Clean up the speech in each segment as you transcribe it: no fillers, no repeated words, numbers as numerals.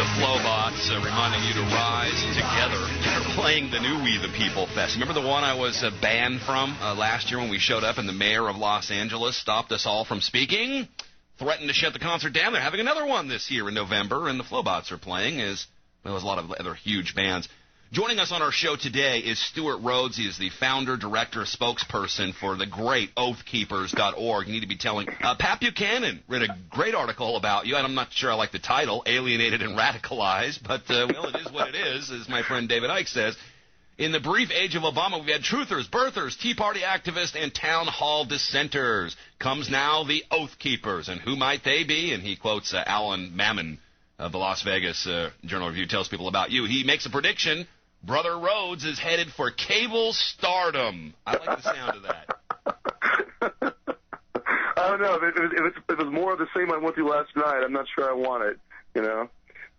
the Flowbots reminding you to rise together. They're playing the new We the People Fest. Remember the one I was banned from last year when we showed up and the mayor of Los Angeles stopped us all from speaking? Threatened to shut the concert down. They're having another one this year in November, and the Flowbots are playing, as well as a lot of other huge bands. Joining us on our show today is Stewart Rhodes. He is the founder, director, spokesperson for the great oathkeepers.org. You need to be telling. Pat Buchanan read a great article about you, and I'm not sure I like the title, Alienated and Radicalized, but, well, it is what it is, as my friend David Icke says. In the brief age of Obama, we've had truthers, birthers, Tea Party activists, and town hall dissenters. Comes now the Oath Keepers, and who might they be? And he quotes Alan Mammon of the Las Vegas Journal-Review, tells people about you. He makes a prediction. Brother Rhodes is headed for cable stardom. I like the sound of that. I don't know. If it was more of the same I went through last night, I'm not sure I want it, you know?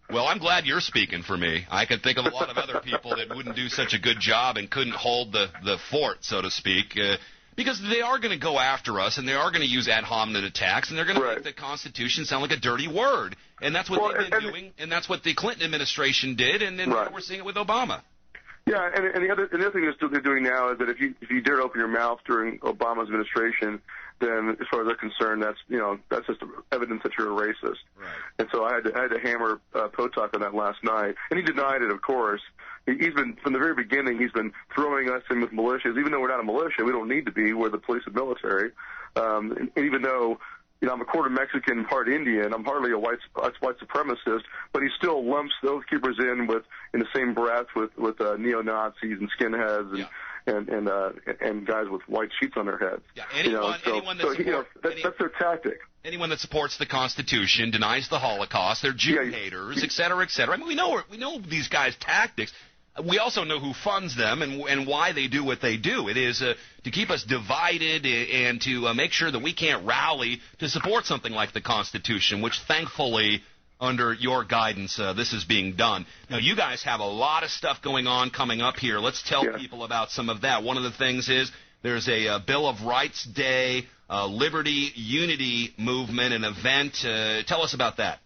Well, I'm glad you're speaking for me. I could think of a lot of other people that wouldn't do such a good job and couldn't hold the fort, so to speak, because they are going to go after us, and they are going to use ad hominem attacks, and they're going to make the Constitution sound like a dirty word. And that's what they've been doing, and that's what the Clinton administration did, and now we're seeing it with Obama. Yeah, and the other thing they're doing now is that if you dare open your mouth during Obama's administration, then as far as they're concerned, that's just evidence that you're a racist. Right. And so I had to hammer Potok on that last night, and he denied it, of course. He's been, from the very beginning, he's been throwing us in with militias. Even though we're not a militia, we don't need to be. We're the police and military. And even though, you know, I'm a quarter Mexican, part Indian, I'm hardly a white supremacist, but he still lumps the Oath Keepers in the same breath with neo-Nazis and skinheads and guys with white sheets on their heads. Yeah, that's their tactic. Anyone that supports the Constitution, denies the Holocaust, they're Jew haters, et cetera, et cetera. I mean, we know these guys' tactics. We also know who funds them and why they do what they do. It is to keep us divided and to make sure that we can't rally to support something like the Constitution, which thankfully, under your guidance, this is being done. Now, you guys have a lot of stuff going on coming up here. Let's tell people about some of that. One of the things is there's a Bill of Rights Day, Liberty Unity Movement, an event. Tell us about that.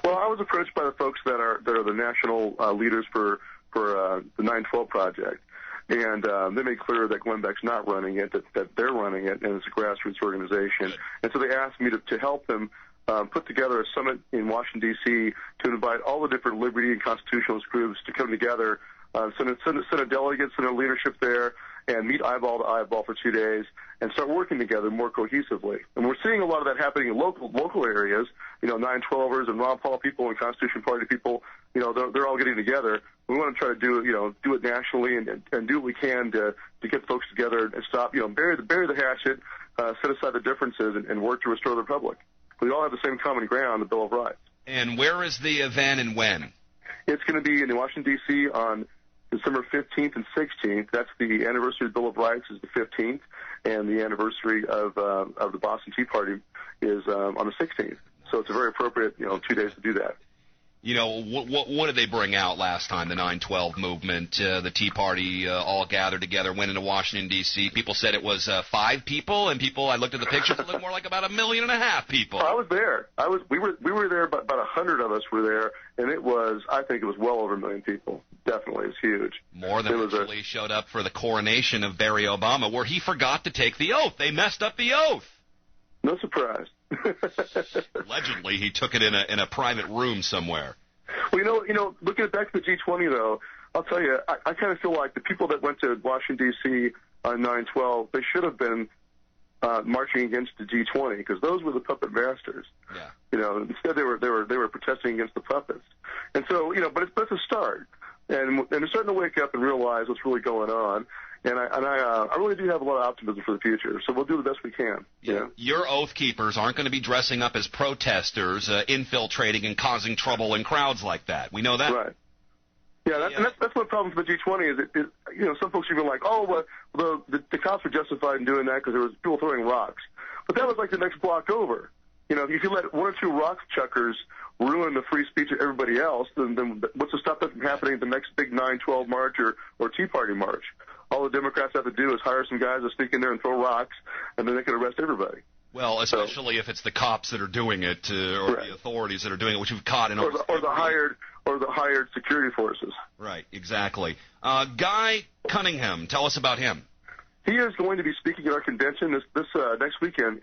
Well, I was approached by the folks that are the national leaders for the 9/12 Project, and they made clear that Glenn Beck's not running it, that they're running it, and it's a grassroots organization. And so they asked me to help them put together a summit in Washington, D.C. to invite all the different liberty and constitutionalist groups to come together, send a delegate, send a leadership there, and meet eyeball to eyeball for 2 days and start working together more cohesively. And we're seeing a lot of that happening in local areas. You know, 9/12ers and Ron Paul people and Constitution Party people, you know, they're all getting together. We want to try to do it nationally and do what we can to get folks together and stop, bury the hatchet, set aside the differences and work to restore the republic. We all have the same common ground, the Bill of Rights. And where is the event and when? It's going to be in Washington, D.C. on December 15th and 16th. That's the anniversary of the Bill of Rights is the 15th, and the anniversary of the Boston Tea Party is on the 16th. So it's a very appropriate, 2 days to do that. You know, what did they bring out last time, the 9/12 movement? The Tea Party all gathered together, went into Washington, D.C. People said it was 5 people, and I looked at the pictures, it looked more like about 1.5 million people. I was there. We were there, about 100 of us were there, and I think it was well over 1 million people. Definitely, it's huge. More than actually showed up for the coronation of Barry Obama, where he forgot to take the oath. They messed up the oath. No surprise. Allegedly, he took it in a private room somewhere. Well, looking back to the G20, though, I'll tell you, I kind of feel like the people that went to Washington, D.C. on 9/12, they should have been marching against the G20 because those were the puppet masters. Yeah. Instead they were protesting against the puppets. And so, but it's a start. And they're starting to wake up and realize what's really going on. And I really do have a lot of optimism for the future. So we'll do the best we can. Yeah. Your Oath Keepers aren't going to be dressing up as protesters, infiltrating and causing trouble in crowds like that. We know that. Right. Yeah, and that's one problem for the G20 is some folks are even like, the cops were justified in doing that because there was people throwing rocks. But that was like the next block over. If you let one or two rock chuckers ruin the free speech of everybody else, then what's to stop that from happening at the next big 9/12 march or Tea Party march? All the Democrats have to do is hire some guys to sneak in there and throw rocks, and then they can arrest everybody. Well, especially if it's the cops that are doing it, or the authorities that are doing it, which we've caught in or the hired security forces. Right, exactly. Guy Cunningham, tell us about him. He is going to be speaking at our convention this next weekend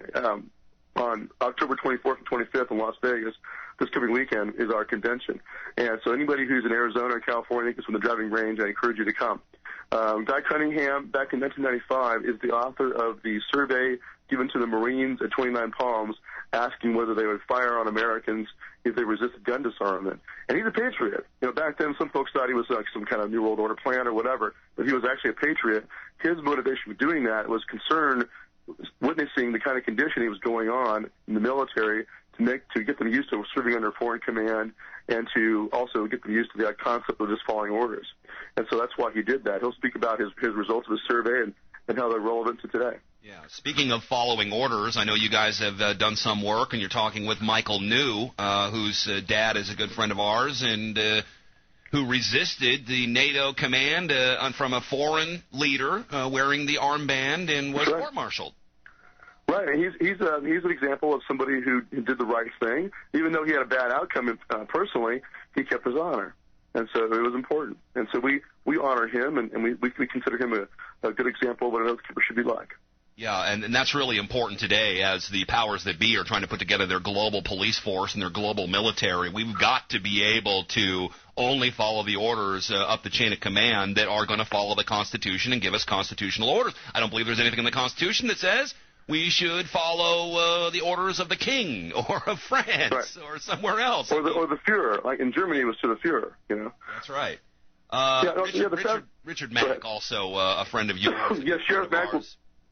on October 24th and 25th in Las Vegas. This coming weekend is our convention. And so anybody who's in Arizona or California is from the driving range, I encourage you to come. Guy Cunningham, back in 1995, is the author of the survey given to the Marines at 29 Palms asking whether they would fire on Americans if they resisted gun disarmament. And he's a patriot. Back then some folks thought he was like some kind of New World Order plan or whatever, but he was actually a patriot. His motivation for doing that was concern witnessing the kind of condition he was going on in the military to get them used to serving under foreign command and to also get them used to the concept of just following orders. And so that's why he did that. He'll speak about his results of his survey and how they're relevant to today. Yeah. Speaking of following orders, I know you guys have done some work, and you're talking with Michael New, whose dad is a good friend of ours, and who resisted the NATO command from a foreign leader wearing the armband and was court-martialed. Right, and he's an example of somebody who did the right thing. Even though he had a bad outcome personally, he kept his honor, and so it was important. And so we honor him, and we consider him a good example of what an oath keeper should be like. Yeah, and that's really important today as the powers that be are trying to put together their global police force and their global military. We've got to be able to only follow the orders up the chain of command that are going to follow the Constitution and give us constitutional orders. I don't believe there's anything in the Constitution that says we should follow the orders of the king or of France or somewhere else. Or the Führer. Like in Germany, it was to the Führer, That's right. Richard Mack, also a friend of yours. Yes, Sheriff Mack.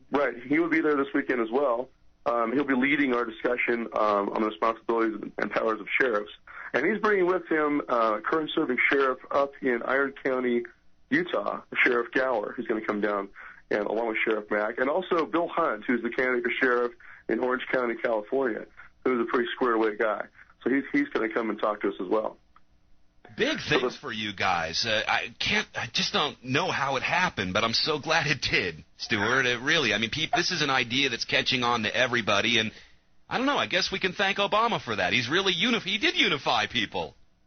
Right. He will be there this weekend as well. He'll be leading our discussion on the responsibilities and powers of sheriffs. And he's bringing with him current serving sheriff up in Iron County, Utah, Sheriff Gower, who's going to come down, and along with Sheriff Mack, and also Bill Hunt, who's the candidate for sheriff in Orange County, California, who's a pretty squared-away guy. So he's going to come and talk to us as well. Big things for you guys. I just don't know how it happened, but I'm so glad it did, Stewart. Really, I mean, this is an idea that's catching on to everybody, and I don't know. I guess we can thank Obama for that. He's really he did unify people.